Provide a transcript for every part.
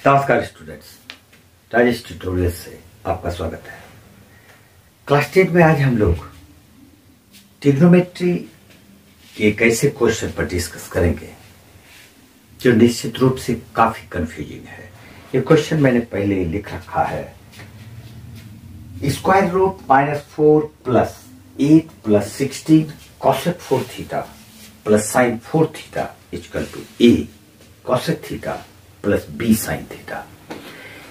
नमस्कार students, Rajesh tutorial से आपका स्वागत है। क्लास 10 में आज हम लोग ट्रिग्नोमेट्री के एक ऐसे क्वेश्चन पर डिस्कस करेंगे जो निश्चित रूप से काफी कंफ्यूजिंग है। ये क्वेश्चन मैंने पहले ही लिख रखा है। Square root -4 plus 8 plus 16 cosec 4 theta plus sin 4 theta equal to a cosec थीटा प्लस b sin थीटा।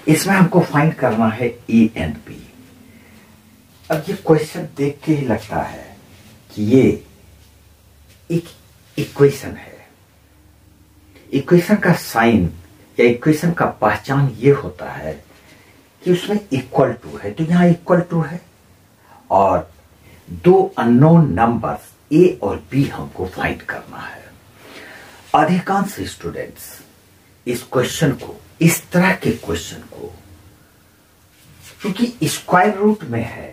इसमें हमको फाइंड करना है a एंड b। अब ये क्वेश्चन देख के ही लगता है कि ये एक इक्वेशन है। इक्वेशन का साइन या इक्वेशन का पहचान ये होता है कि उसमें इक्वल टू है, तो यहां इक्वल टू है और दो अननोन नंबर्स a और b हमको फाइंड करना है। अधिकांश स्टूडेंट्स इस क्वेश्चन को, इस तरह के क्वेश्चन को, क्योंकि स्क्वायर रूट में है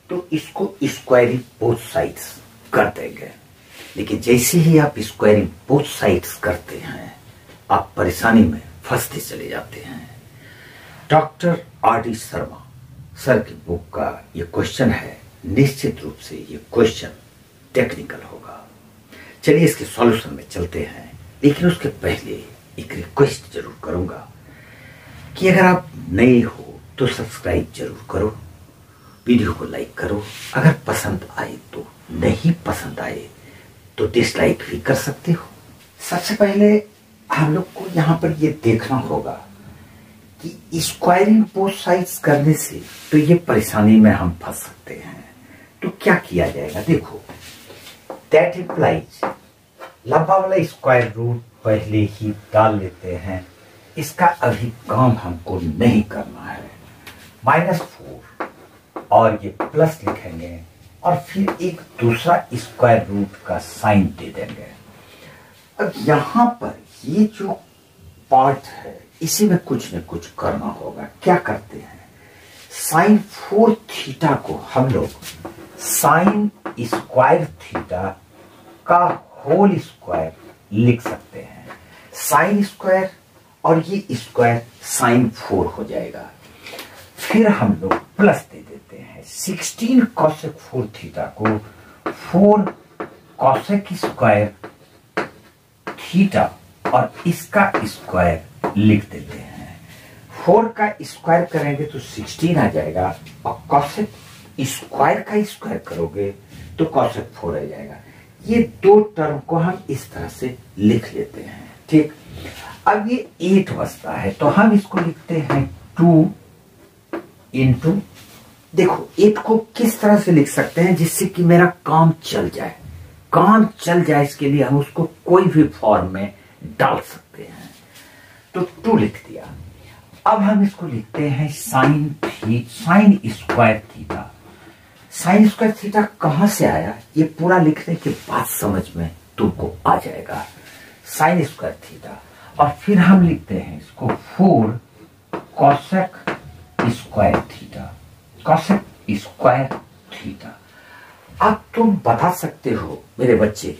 तो इसको स्क्वायरिंग बोथ साइड्स कर देंगे, लेकिन जैसे ही आप स्क्वायरिंग बोथ साइड्स करते हैं आप परेशानी में फंसते चले जाते हैं। Doctor R.D. शर्मा सर की बुक का ये क्वेश्चन है। निश्चित रूप से ये क्वेश्चन टेक्निकल होगा। चलिए इसके सॉल्यूशन में चलते हैं, लेकिन उसके पहले एक रिक्वेस्ट जरूर करूंगा कि अगर आप नए हो तो सब्सक्राइब जरूर करो, वीडियो को लाइक करो, अगर पसंद आए तो, नहीं पसंद आए तो डिसलाइक भी कर सकते हो। सबसे पहले हम लोग को यहाँ पर ये देखना होगा कि स्क्वायरिंग बोथ साइड्स करने से तो ये परेशानी में हम फंस सकते हैं। तो क्या किया जाएगा, देखो, दैट इम्प्लाइज लंबा वाला स्क्वायर रूट पहले ही डाल लेते हैं। इसका अभी काम हमको नहीं करना है। -4 और ये प्लस लिखेंगे और फिर एक दूसरा स्क्वायर रूट का साइन दे देंगे। अब यहां पर ये जो पार्ट है इसी में कुछ न कुछ करना होगा। क्या करते हैं, sin 4 थीटा को हम लोग sin स्क्वायर थीटा का होल स्क्वायर लिख सकते हैं। sin स्क्वायर और ये स्क्वायर sin 4 हो जाएगा। फिर हम लोग प्लस दे देते हैं। 16 cosec 4 थीटा को 4 cosec स्क्वायर थीटा और इसका स्क्वायर लिख देते हैं। 4 का स्क्वायर करेंगे तो 16 आ जाएगा और cosec स्क्वायर का स्क्वायर करोगे तो cosec 4 आ जाएगा। ये दो टर्म को हम इस तरह से लिख लेते हैं, ठीक। अब ये 8 बचता है तो हम इसको लिखते हैं 2 इंटू, देखो 8 को किस तरह से लिख सकते हैं जिससे कि मेरा काम चल जाए। काम चल जाए इसके लिए हम उसको कोई भी फॉर्म में डाल सकते हैं। तो 2 लिख दिया। अब हम इसको लिखते हैं sine square theta. Sine square theta कहां से आया ये पूरा लिखने के बाद समझ में तुमको आ जाएगा। साइन स्क्वायर थीटा और फिर हम लिखते हैं इसको 4 cosec square theta, cosec square theta. अब तुम बता सकते हो मेरे बच्चे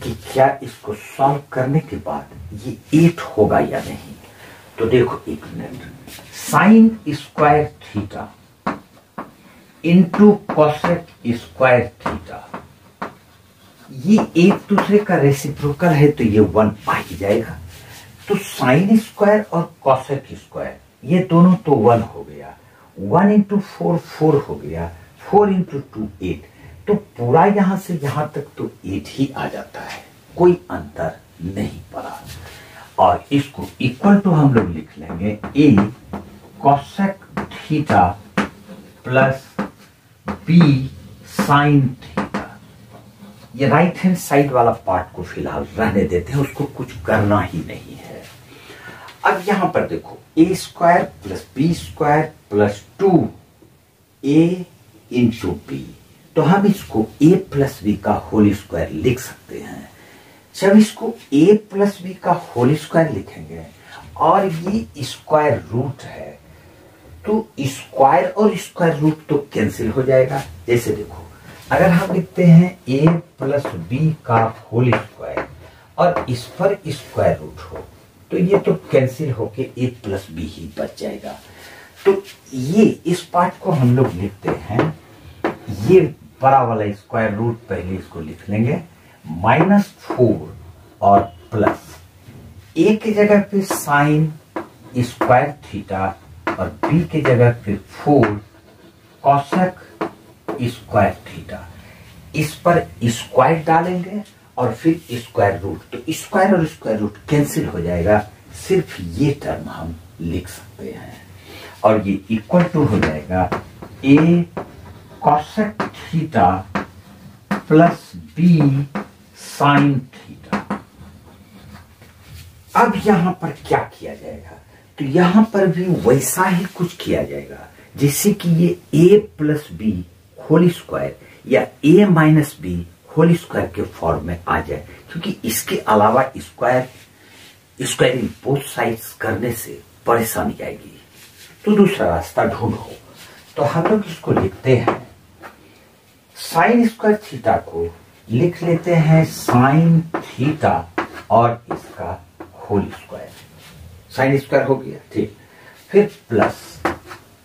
कि क्या इसको सॉल्व करने के बाद ये 8 होगा या नहीं। तो देखो एक minute, sine square theta into cosec square theta, ये एक दूसरे का रेसिप्रोकल है तो ये 1 आ ही जाएगा। तो साइन स्क्वायर और cosec स्क्वायर ये दोनों तो 1 हो गया। 1 इंटू 4 4 हो गया, 4 इंटू 2 8। तो पूरा यहां से यहां तक तो 8 ही आ जाता है, कोई अंतर नहीं पड़ा। और इसको इक्वल टू हम लोग लिख लेंगे a cosec थीटा प्लस b sin थीटा। ये राइट हैंड साइड वाला पार्ट को फिलहाल रहने देते हैं, उसको कुछ करना ही नहीं है। अब यहां पर देखो a square plus b square plus 2a into b, तो हम इसको a प्लस b का होल स्क्वायर लिख सकते हैं। जब इसको a प्लस b का होल स्क्वायर लिखेंगे और ये स्क्वायर रूट है तो स्क्वायर और स्क्वायर रूट तो कैंसिल हो जाएगा। जैसे देखो, अगर हम लिखते हैं a प्लस b का होल स्क्वायर और इस पर स्क्वायर रूट हो तो ये तो कैंसिल होके a प्लस बी ही बच जाएगा। तो ये इस पार्ट को हम लोग लिखते हैं, ये बड़ा वाला स्क्वायर रूट पहले इसको लिख लेंगे, -4 और प्लस a की जगह पे साइन स्क्वायर थीटा और b की जगह पे 4 कॉसेक स्क्वायर थीटा। इस पर स्क्वायर डालेंगे और फिर स्क्वायर रूट, तो स्क्वायर और स्क्वायर रूट कैंसिल हो जाएगा, सिर्फ ये टर्म हम लिख सकते हैं और ये इक्वल टू हो जाएगा a cosec theta plus b sine theta. अब यहां पर क्या किया जाएगा, तो यहां पर भी वैसा ही कुछ किया जाएगा जैसे कि ये a plus B whole square या a minus B whole square के फॉर्म में आ जाए, क्योंकि इसके अलावा स्क्वायरिंग बोथ साइड्स करने से परेशानी आएगी। तो दूसरा रास्ता ढूंढो। तो हम लोग इसको लिखते हैं, साइन स्क्वायर थीटा को लिख लेते हैं साइन थीटा और इसका होल स्क्वायर, साइन स्क्वायर हो गया, ठीक। फिर प्लस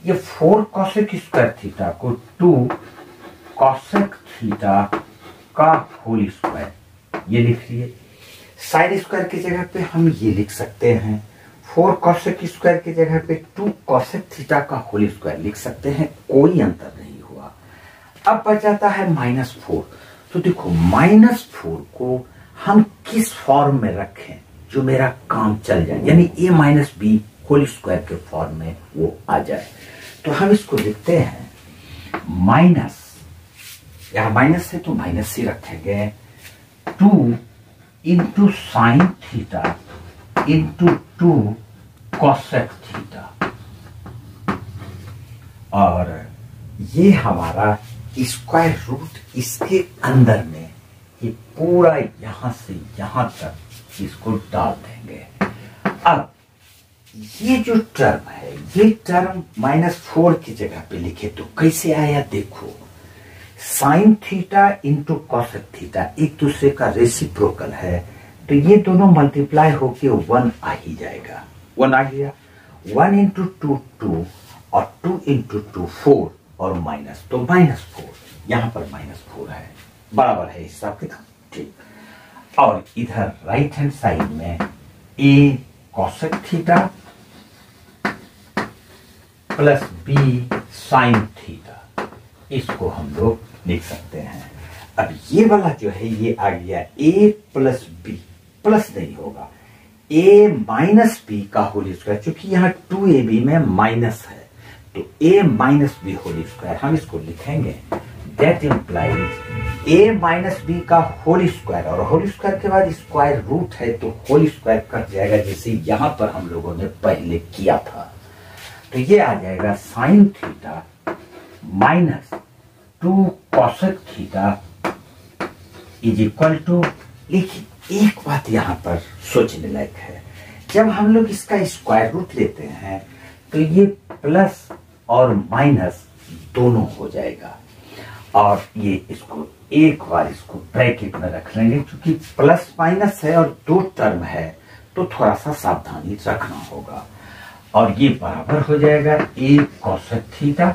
ये 4 कॉसेक स्क्वायर थीटा को 2 कॉसेक थीटा का होल स्क्वायर, ये लिख लिए। साइन स्क्वायर की जगह पे हम ये लिख सकते हैं, 4 कॉसेक स्क्वायर की जगह पे 2 कॉसेक थीटा का होल स्क्वायर लिख सकते हैं, कोई अंतर नहीं हुआ। अब बच जाता है -4। तो देखो -4 को हम किस फॉर्म में रखें जो मेरा काम चल जाए, यानी a minus B whole square के फॉर्म में वो आ जाए। तो हम इसको लिखते हैं माइनस, यहां माइनस है तो माइनस ही रखेंगे, 2 into sine theta into 2 cosec theta, और ये हमारा स्क्वायर रूट इसके अंदर में ये पूरा यहां से यहां तक इसको डाल देंगे। अब ये जो टर्म है, ये टर्म -4 की जगह पे लिखे तो कैसे आया, देखो sine theta into cosec theta एक दूसरे का रेसिप्रोकल है, तो ये दोनों मल्टीप्लाई होके 1 आ ही जाएगा, 1 आ गया। 1 इंटू 2 2 और 2 इंटू 2 4 और माइनस, तो -4, यहां पर -4 है, बराबर है हिसाब किताब, ठीक। और इधर राइट हैंड साइड में a cosec theta plus b sine theta, इसको हम लोग लिख सकते हैं। अब ये वाला जो है ये आ गया a प्लस बी, प्लस नहीं होगा, a माइनस बी का होल स्क्वायर, क्योंकि यहाँ 2ab में माइनस है, तो a minus B whole square हम इसको लिखेंगे, that implies a minus B का होल स्क्वायर, और होल स्क्वायर के बाद स्क्वायर रूट है तो होल स्क्वायर कट जाएगा, जैसे यहां पर हम लोगों ने पहले किया था। तो ये आ जाएगा sine theta minus 2 cosec theta is equal to, लेकिन एक बात यहां पर सोचने लायक है, जब हम लोग इसका स्क्वायर रूट लेते हैं तो ये प्लस और माइनस दोनों हो जाएगा, और ये इसको एक बार इसको ब्रैकेट में रख लेंगे, क्योंकि प्लस माइनस है और 2 टर्म है तो थोड़ा सा सावधानी रखना होगा, और ये बराबर हो जाएगा a कॉसेक थीटा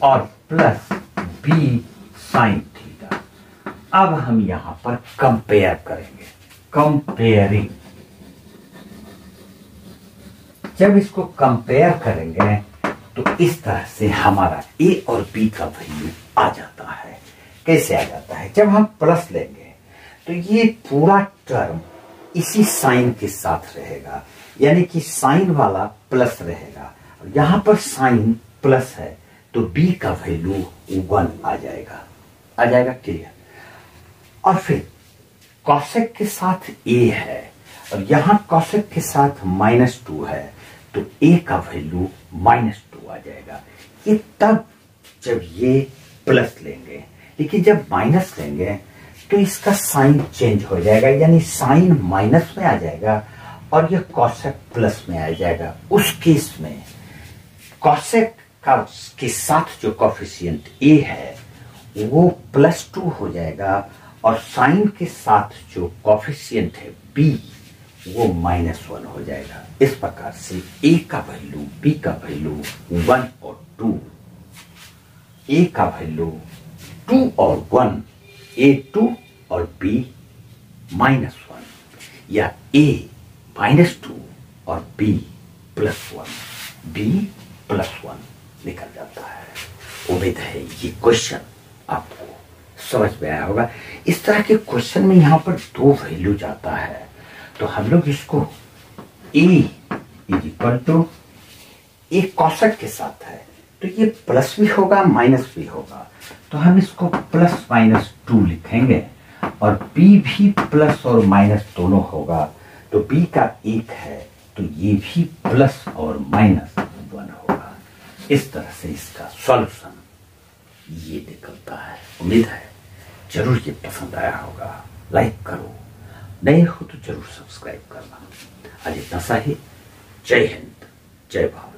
और प्लस b साइन थीटा। अब हम यहां पर कंपेयर करेंगे, कंपेयरिंग, जब इसको कंपेयर करेंगे तो इस तरह से हमारा a और b का वैल्यू आ जाता है। कैसे आ जाता है, जब हम प्लस लेंगे तो ये पूरा टर्म इसी साइन के साथ रहेगा, यानी कि साइन वाला प्लस रहेगा, और यहां पर साइन प्लस है तो b का वैल्यू 1 आ जाएगा, आ जाएगा, क्लियर। और फिर कॉसेक के साथ a है और यहां कॉसेक के साथ -2 है, तो a का वैल्यू -2 आ जाएगा। ये तब जब ये प्लस लेंगे, लेकिन जब माइनस लेंगे तो इसका साइन चेंज हो जाएगा, यानी साइन माइनस में आ जाएगा और ये कॉसेक प्लस में आ जाएगा। उस केस में कॉसेक का के साथ जो कोफिशिएंट a है वो +2 हो जाएगा, और साइन के साथ जो कोफिशिएंट है b वो -1 हो जाएगा। इस प्रकार से ए का वैल्यू, बी का वैल्यू 1 और 2, ए का वैल्यू 2 और 1, ए 2 और बी -1, या ए -2 और बी +1, बी +1 निकल जाता है। उम्मीद है ये क्वेश्चन आपको समझ में आया होगा। इस तरह के क्वेश्चन में यहां पर 2 वैल्यू जाता है, तो हम लोग इसको ए इक्वल टू ए कॉसेट के साथ है, तो ये प्लस भी होगा माइनस भी होगा, तो हम इसको +-2 लिखेंगे, और बी भी प्लस और माइनस दोनों होगा, तो बी का 1 है तो ये भी प्लस और -1 होगा। इस तरह से इसका सॉल्यूशन ये निकलता है। उम्मीद है जरूर ये पसंद आया होगा। लाइक करो, नए हो तो जरूर सब्सक्राइब करना। आज इतना सा ही। जय हिंद, जय भारत।